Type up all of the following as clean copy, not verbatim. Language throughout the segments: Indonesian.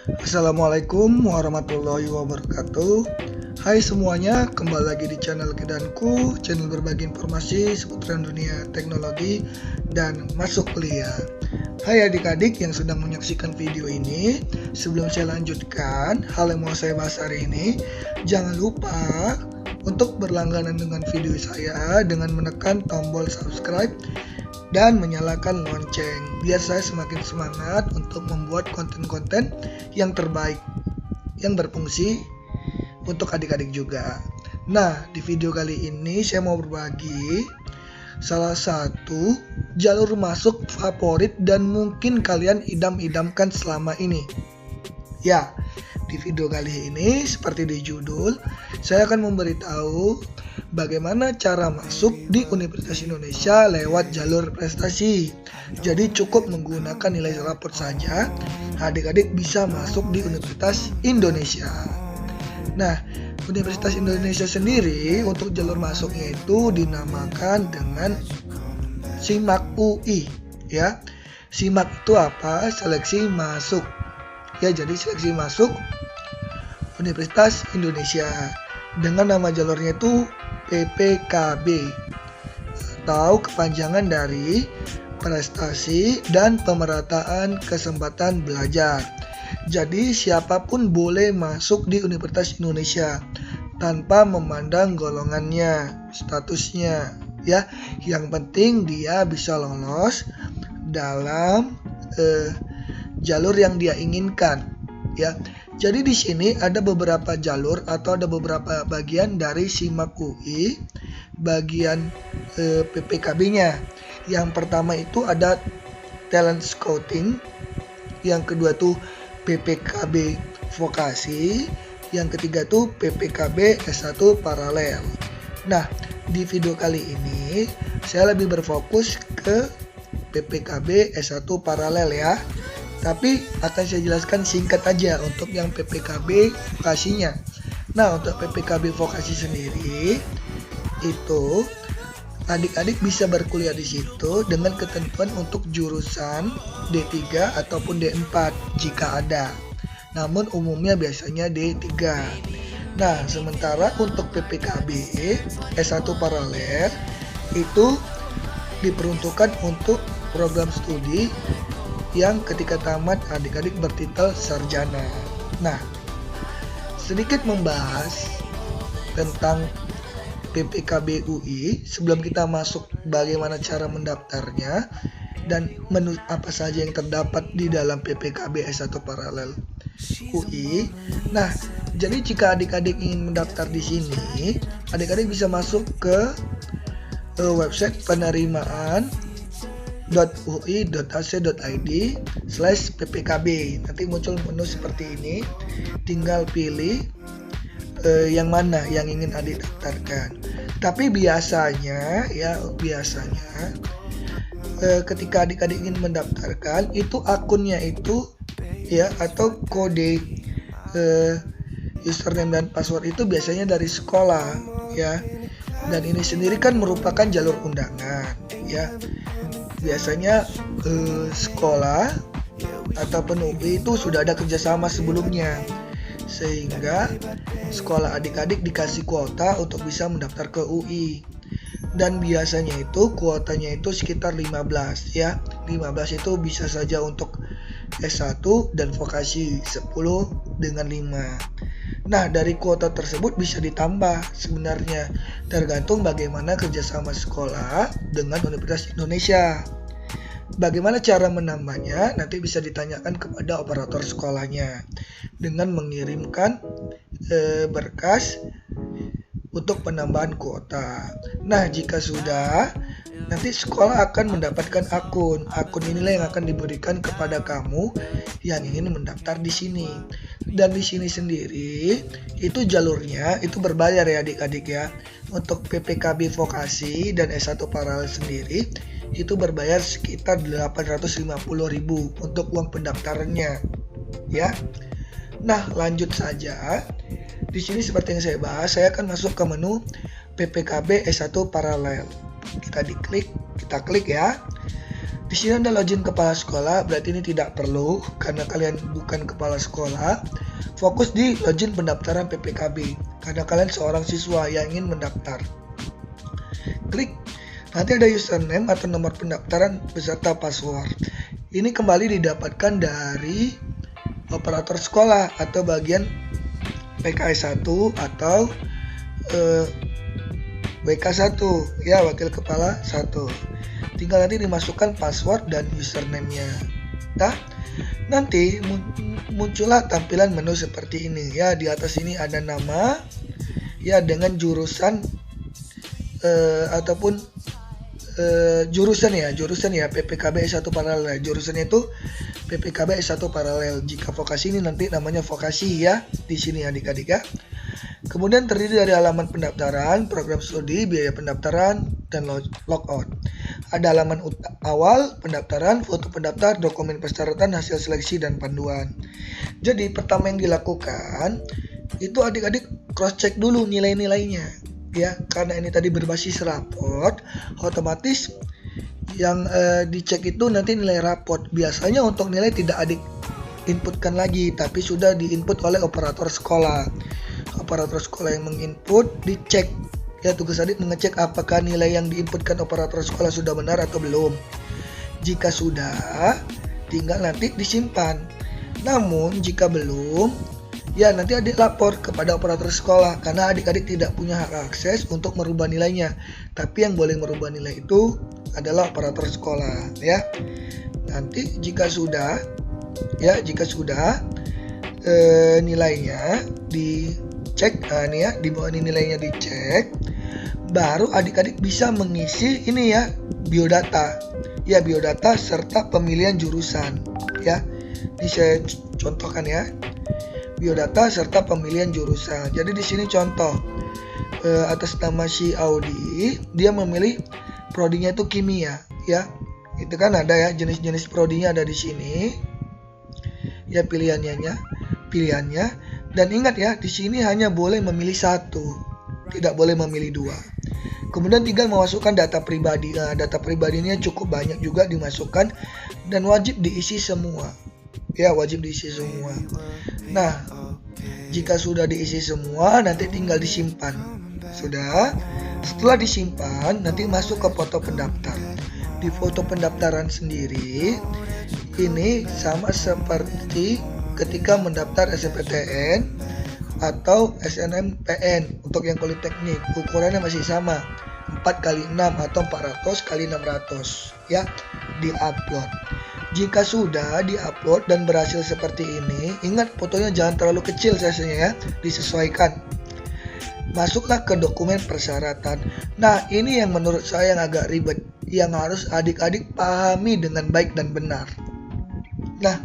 Assalamualaikum warahmatullahi wabarakatuh. Hai semuanya, kembali lagi di channel Kedanku, channel berbagi informasi seputar dunia teknologi dan masuk kuliah. Hai adik-adik yang sedang menyaksikan video ini, sebelum saya lanjutkan hal yang mau saya bahas hari ini, jangan lupa untuk berlangganan dengan video saya dengan menekan tombol subscribe dan menyalakan lonceng biar saya semakin semangat untuk membuat konten-konten yang terbaik yang berfungsi untuk adik-adik juga. Nah, di video kali ini saya mau berbagi salah satu jalur masuk favorit dan mungkin kalian idam-idamkan selama ini. Ya, di video kali ini seperti di judul, saya akan memberitahu bagaimana cara masuk di Universitas Indonesia lewat jalur prestasi. Jadi cukup menggunakan nilai raport saja, adik-adik bisa masuk di Universitas Indonesia. Nah, Universitas Indonesia sendiri untuk jalur masuknya itu dinamakan dengan SIMAK UI, ya. SIMAK itu apa? Seleksi masuk. Ya, jadi seleksi masuk Universitas Indonesia dengan nama jalurnya itu PPKB atau kepanjangan dari Prestasi dan Pemerataan Kesempatan Belajar. Jadi siapapun boleh masuk di Universitas Indonesia tanpa memandang golongannya, statusnya, ya. Yang penting dia bisa lolos dalam jalur yang dia inginkan, ya. Jadi di sini ada beberapa jalur atau ada beberapa bagian dari SIMAK UI, bagian PPKB-nya. Yang pertama itu ada talent scouting, yang kedua tuh PPKB vokasi, yang ketiga tuh PPKB S1 paralel. Nah, di video kali ini saya lebih berfokus ke PPKB S1 paralel ya. Tapi akan saya jelaskan singkat aja untuk yang PPKB vokasinya. Nah, untuk PPKB vokasi sendiri itu adik-adik bisa berkuliah di situ dengan ketentuan untuk jurusan D3 ataupun D4 jika ada. Namun umumnya biasanya D3. Nah, sementara untuk PPKB S1 paralel itu diperuntukkan untuk program studi yang ketika tamat adik-adik bertitel sarjana. Nah, sedikit membahas tentang PPKB UI sebelum kita masuk bagaimana cara mendaftarnya dan menu apa saja yang terdapat di dalam PPKB S1 paralel UI. Nah, jadi jika adik-adik ingin mendaftar di sini, adik-adik bisa masuk ke website penerimaan ui.ac.id/ppkb. Nanti muncul menu seperti ini, tinggal pilih yang mana yang ingin adik daftarkan. Tapi biasanya ketika adik-adik ingin mendaftarkan itu akunnya itu ya atau kode username dan password itu biasanya dari sekolah ya. Dan ini sendiri kan merupakan jalur undangan ya. Biasanya sekolah ataupun UI itu sudah ada kerjasama sebelumnya, sehingga sekolah adik-adik dikasih kuota untuk bisa mendaftar ke UI. Dan biasanya itu kuotanya itu sekitar 15 ya. 15 itu bisa saja untuk S1 dan vokasi 10 dengan 5. Nah, dari kuota tersebut bisa ditambah sebenarnya tergantung bagaimana kerjasama sekolah dengan Universitas Indonesia. Bagaimana cara menambahnya? Nanti bisa ditanyakan kepada operator sekolahnya dengan mengirimkan berkas untuk penambahan kuota. Nah, jika sudah, nanti sekolah akan mendapatkan akun. Akun inilah yang akan diberikan kepada kamu yang ingin mendaftar di sini. Dan di sini sendiri itu jalurnya itu berbayar ya adik-adik ya. Untuk PPKB vokasi dan S1 paralel sendiri itu berbayar sekitar 850.000 untuk uang pendaftarannya ya. Nah, lanjut saja. Di sini seperti yang saya bahas, saya akan masuk ke menu PPKB S1 paralel. Kita klik ya. Di sini ada login kepala sekolah, berarti ini tidak perlu karena kalian bukan kepala sekolah. Fokus di login pendaftaran PPKB karena kalian seorang siswa yang ingin mendaftar. Klik, nanti ada username atau nomor pendaftaran beserta password. Ini kembali didapatkan dari operator sekolah atau bagian PKS 1 atau WK1, ya, wakil kepala 1. Tinggal nanti dimasukkan password dan username-nya. Nah, nanti muncullah tampilan menu seperti ini, ya. Di atas ini ada nama, ya, dengan jurusan ataupun jurusan ya PPKB S1 paralel. Jurusannya itu PPKB S1 paralel. Jika vokasi ini nanti namanya vokasi, ya, di sini adik-adik, ya. Kemudian terdiri dari halaman pendaftaran, program studi, biaya pendaftaran, dan logout. Ada halaman awal pendaftaran, foto pendaftar, dokumen persyaratan, hasil seleksi, dan panduan. Jadi pertama yang dilakukan itu adik-adik cross check dulu nilai-nilainya, ya, karena ini tadi berbasis raport, otomatis yang dicek itu nanti nilai raport. Biasanya untuk nilai tidak adik inputkan lagi, tapi sudah diinput oleh operator sekolah. Operator sekolah yang menginput, dicek, ya, tugas adik mengecek apakah nilai yang diinputkan operator sekolah sudah benar atau belum. Jika sudah, tinggal nanti disimpan. Namun jika belum, ya, nanti adik lapor kepada operator sekolah karena adik-adik tidak punya hak akses untuk merubah nilainya. Tapi yang boleh merubah nilai itu adalah operator sekolah, ya. Nanti jika sudah nilainya dicek, nih ya, di bawah ini nilainya dicek, baru adik-adik bisa mengisi ini, ya, biodata, ya, biodata serta pemilihan jurusan, ya. Ini saya contohkan, ya, biodata serta pemilihan jurusan. Jadi di sini contoh, atas nama si Audi, dia memilih prodinya itu kimia, ya. Itu kan ada, ya, jenis-jenis prodinya ada di sini, ya, pilihannya. Dan ingat, ya, di sini hanya boleh memilih satu, tidak boleh memilih dua. Kemudian tinggal memasukkan data pribadi. Nah, data pribadinya cukup banyak juga dimasukkan dan wajib diisi semua, ya, wajib diisi semua. Nah, jika sudah diisi semua, nanti tinggal disimpan. Sudah, setelah disimpan, nanti masuk ke foto pendaftar. Di foto pendaftaran sendiri, ini sama seperti ketika mendaftar SNMPTN atau SNMPN untuk yang politeknik. Ukurannya masih sama, 4x6 atau 400x600, ya, diupload. Jika sudah diupload dan berhasil seperti ini, ingat fotonya jangan terlalu kecil size-nya, ya, disesuaikan. Masuklah ke dokumen persyaratan. Nah, ini yang menurut saya yang agak ribet, yang harus adik-adik pahami dengan baik dan benar. Nah,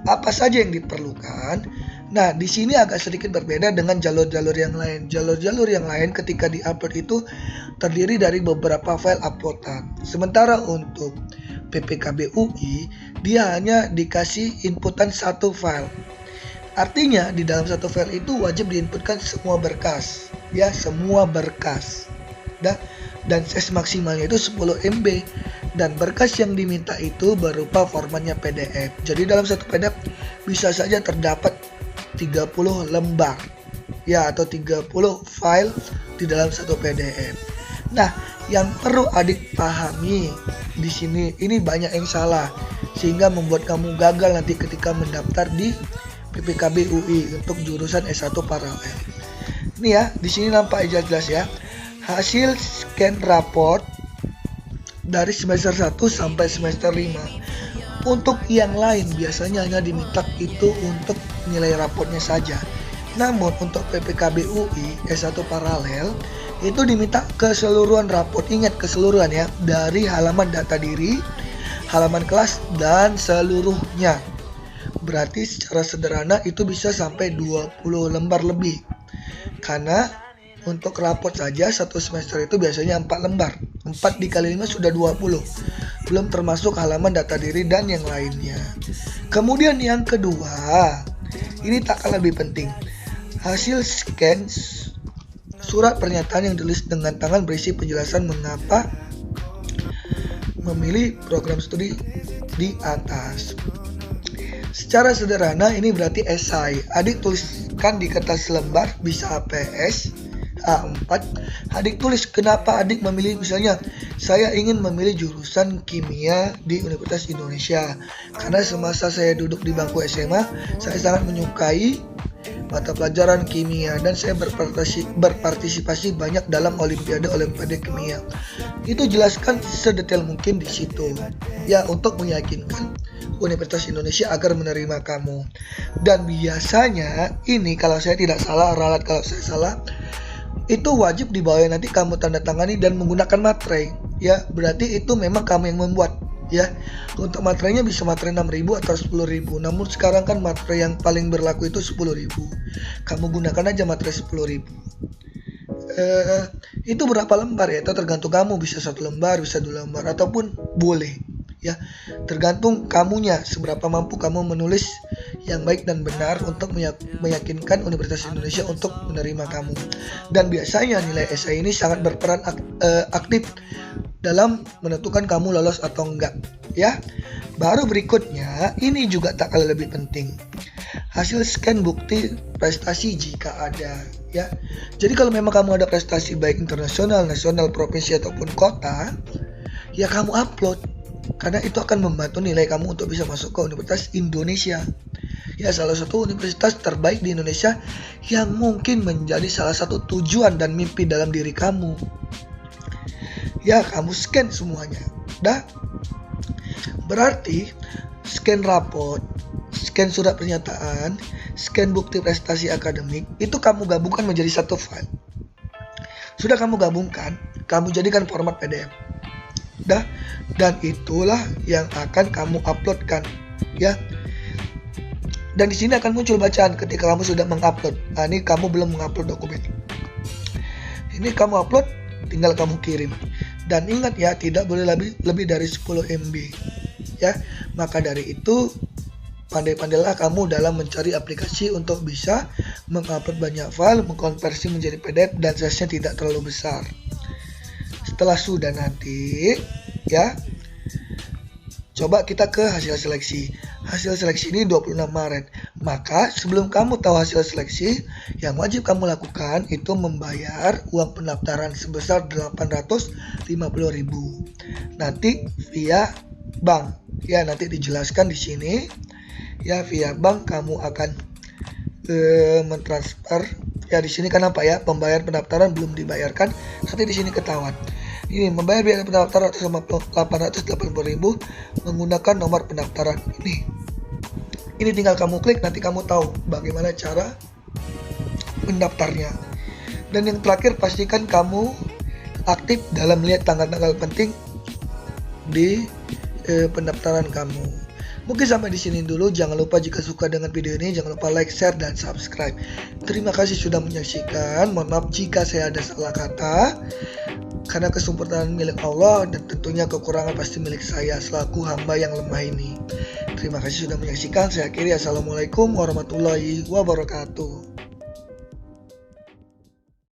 apa saja yang diperlukan? Nah, di sini agak sedikit berbeda dengan jalur-jalur yang lain. Jalur-jalur yang lain ketika diupload itu terdiri dari beberapa file uploadan. Sementara untuk PPKB UI, dia hanya dikasih inputan satu file. Artinya di dalam satu file itu wajib diinputkan semua berkas, ya, semua berkas. Dan size maksimalnya itu 10 MB. Dan berkas yang diminta itu berupa formatnya PDF. Jadi dalam satu PDF bisa saja terdapat 30 lembar, ya, atau 30 file di dalam satu PDF. Nah, yang perlu adik pahami di sini, ini banyak yang salah sehingga membuat kamu gagal nanti ketika mendaftar di PPKB UI untuk jurusan S1 paralel. Ini, ya, di sini nampak jelas, ya. Hasil scan raport dari semester 1 sampai semester 5. Untuk yang lain biasanya hanya diminta itu untuk nilai raportnya saja. Namun untuk PPKB UI S1 paralel itu diminta keseluruhan raport. Ingat, keseluruhan, ya, dari halaman data diri, halaman kelas, dan seluruhnya. Berarti secara sederhana itu bisa sampai 20 lembar lebih. Karena untuk raport saja satu semester itu biasanya 4 lembar. 4 dikali 5 sudah 20. Belum termasuk halaman data diri dan yang lainnya. Kemudian yang kedua, ini tak kalah lebih penting. Hasil scan surat pernyataan yang ditulis dengan tangan berisi penjelasan mengapa memilih program studi di atas. Secara sederhana ini berarti esai. Adik tuliskan di kertas lembar, bisa APS A4. Adik tulis kenapa adik memilih, misalnya saya ingin memilih jurusan kimia di Universitas Indonesia karena semasa saya duduk di bangku SMA saya sangat menyukai mata pelajaran kimia dan saya berpartisipasi banyak dalam olimpiade kimia. Itu jelaskan sedetail mungkin di situ ya, untuk meyakinkan Universitas Indonesia agar menerima kamu. Dan biasanya ini, kalau saya tidak salah, ralat kalau saya salah, itu wajib dibawa nanti kamu tanda tangani dan menggunakan materai ya, berarti itu memang kamu yang membuat ya. Untuk materainya bisa materai 6.000 atau 10.000, namun sekarang kan materai yang paling berlaku itu 10.000. Kamu gunakan aja materai 10.000. Itu berapa lembar ya, itu tergantung kamu, bisa 1 lembar, bisa 2 lembar, ataupun boleh ya, tergantung kamunya seberapa mampu kamu menulis yang baik dan benar untuk meyakinkan Universitas Indonesia untuk menerima kamu. Dan biasanya nilai esai ini sangat berperan aktif dalam menentukan kamu lolos atau enggak ya. Baru berikutnya, ini juga tak kalah lebih penting, hasil scan bukti prestasi jika ada ya. Jadi kalau memang kamu ada prestasi baik internasional, nasional, provinsi ataupun kota, ya kamu upload, karena itu akan membantu nilai kamu untuk bisa masuk ke Universitas Indonesia ya, salah satu universitas terbaik di Indonesia yang mungkin menjadi salah satu tujuan dan mimpi dalam diri kamu ya. Kamu scan semuanya dah, berarti scan raport, scan surat pernyataan, scan bukti prestasi akademik, itu kamu gabungkan menjadi satu file. Sudah kamu gabungkan, kamu jadikan format PDF dah, dan itulah yang akan kamu uploadkan ya. Dan di sini akan muncul bacaan ketika kamu sudah mengupload. Nah, ini kamu belum mengupload dokumen. Ini kamu upload, tinggal kamu kirim. Dan ingat ya, tidak boleh lebih dari 10 MB ya. Maka dari itu, pandai-pandailah kamu dalam mencari aplikasi untuk bisa mengupload banyak file, mengkonversi menjadi PDF dan size-nya tidak terlalu besar. Setelah sudah nanti ya, coba kita ke hasil seleksi. Hasil seleksi ini 26 Maret. Maka sebelum kamu tahu hasil seleksi, yang wajib kamu lakukan itu membayar uang pendaftaran sebesar 850.000 nanti via bank ya. Nanti dijelaskan di sini ya, via bank kamu akan mentransfer ya. Di sini kenapa ya, pembayar pendaftaran belum dibayarkan, nanti di sini ketahuan. Ini membayar biaya pendaftaran 880.000 menggunakan nomor pendaftaran ini. Ini tinggal kamu klik, nanti kamu tahu bagaimana cara mendaftarnya. Dan yang terakhir, pastikan kamu aktif dalam melihat tanggal-tanggal penting di pendaftaran kamu. Mungkin sampai di sini dulu. Jangan lupa jika suka dengan video ini, jangan lupa like, share, dan subscribe. Terima kasih sudah menyaksikan. Mohon maaf jika saya ada salah kata, karena kesempurnaan milik Allah dan tentunya kekurangan pasti milik saya selaku hamba yang lemah ini. Terima kasih sudah menyaksikan. Saya akhiri. Assalamualaikum warahmatullahi wabarakatuh.